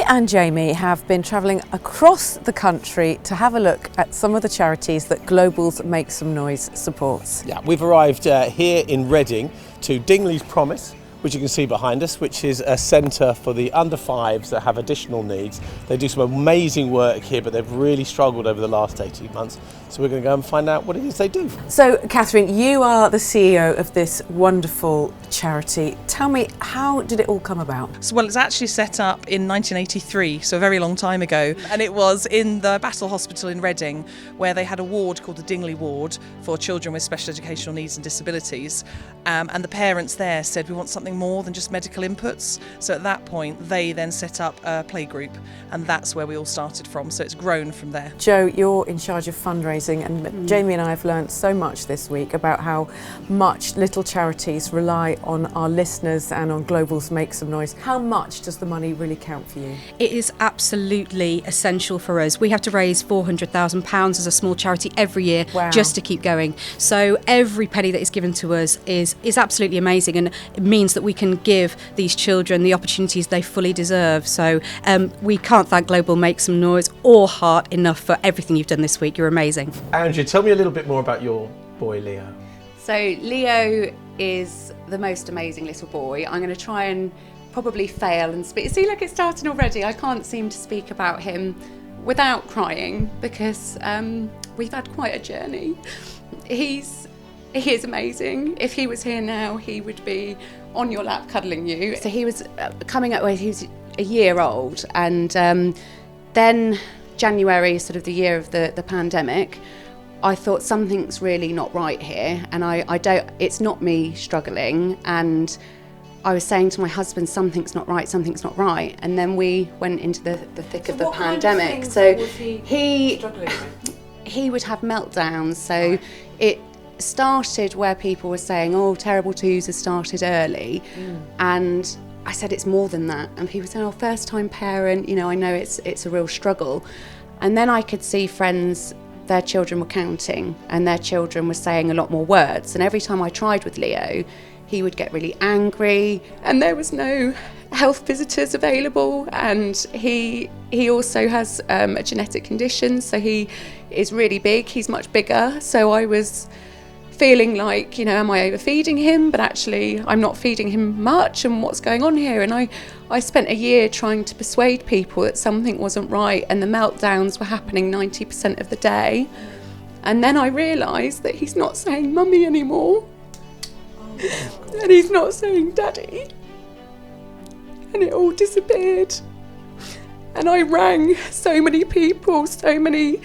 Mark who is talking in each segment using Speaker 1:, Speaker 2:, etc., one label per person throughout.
Speaker 1: and Jamie have been travelling across the country to have a look at some of the charities that Global's Make Some Noise supports.
Speaker 2: Yeah, we've arrived here in Reading to Dingley's Promise, which you can see behind us, which is a centre for the under fives that have additional needs. They do some amazing work here, but they've really struggled over the last 18 months. So we're going to go and find out what it is they do.
Speaker 1: So, Catherine, you are the CEO of this wonderful charity. Tell me, how did it all come about?
Speaker 3: Well, it's actually set up in 1983, so a very long time ago. And it was in the Battle Hospital in Reading, where they had a ward called the Dingley ward for children with special educational needs and disabilities. And the parents there said, we want something more than just medical inputs. So at that point, they then set up a playgroup, and that's where we all started from. So it's grown from there.
Speaker 1: Jo, you're in charge of fundraising, and Jamie and I have learnt so much this week about how much little charities rely on our listeners and on Global's Make Some Noise. How much does the money really count for you?
Speaker 4: It is absolutely essential for us. We have to raise £400,000 as a small charity every year.
Speaker 1: Wow.
Speaker 4: Just to keep going. So every penny that is given to us is absolutely amazing, and it means that we can give these children the opportunities they fully deserve. So we can't thank Global Make Some Noise or Heart enough for everything you've done this week. You're amazing.
Speaker 2: Andrea, tell me a little bit more about your boy Leo.
Speaker 5: So Leo is the most amazing little boy. I'm going to try and probably fail and speak. See, look, it's starting already. I can't seem to speak about him without crying because we've had quite a journey. He is amazing. If he was here now, he would be on your lap cuddling you. So he was coming up, he was a year old, and then January, sort of the year of the pandemic, I thought something's really not right here, and it's not me struggling, and I was saying to my husband, something's not right, and then we went into the thick of the pandemic. So he would have meltdowns. So it started where people were saying, oh, terrible twos has started early, and I said it's more than that, and people said, oh, first time parent, I know it's a real struggle. And then I could see friends, their children were counting and their children were saying a lot more words, and every time I tried with Leo, he would get really angry, and there was no health visitors available, and he also has a genetic condition, so he is really big, he's much bigger, so I was feeling like, am I overfeeding him? But actually I'm not feeding him much, and what's going on here? And I spent a year trying to persuade people that something wasn't right, and the meltdowns were happening 90% of the day. And then I realised that he's not saying mummy anymore, and he's not saying daddy, and it all disappeared. And I rang so many people, so many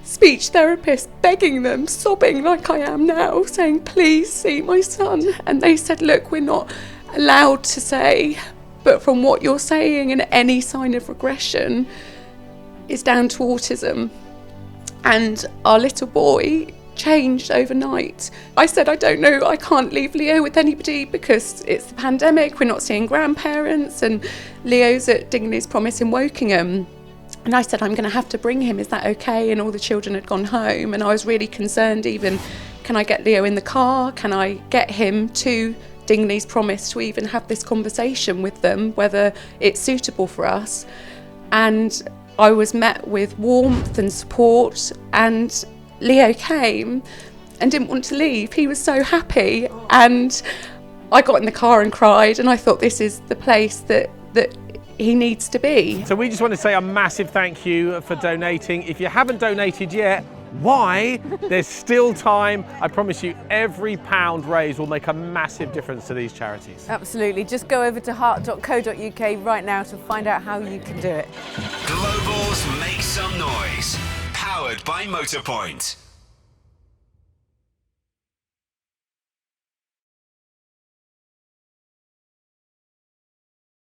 Speaker 5: speech therapists, begging them, sobbing like I am now, saying, please see my son. And they said, look, we're not allowed to say, but from what you're saying, and any sign of regression is down to autism. And our little boy changed overnight. I said, I don't know, I can't leave Leo with anybody because it's the pandemic, we're not seeing grandparents, and Leo's at Dingley's Promise in Wokingham. And I said, I'm going to have to bring him, is that okay? And all the children had gone home, and I was really concerned even, can I get Leo in the car? Can I get him to Dingley's Promise to even have this conversation with them, whether it's suitable for us? And I was met with warmth and support, and Leo came and didn't want to leave. He was so happy, and I got in the car and cried, and I thought this is the place that he needs to be.
Speaker 2: So we just want to say a massive thank you for donating. If you haven't donated yet, why? There's still time. I promise you, every pound raised will make a massive difference to these charities.
Speaker 1: Absolutely. Just go over to heart.co.uk right now to find out how you can do it.
Speaker 6: Global's Make Some Noise, powered by Motorpoint.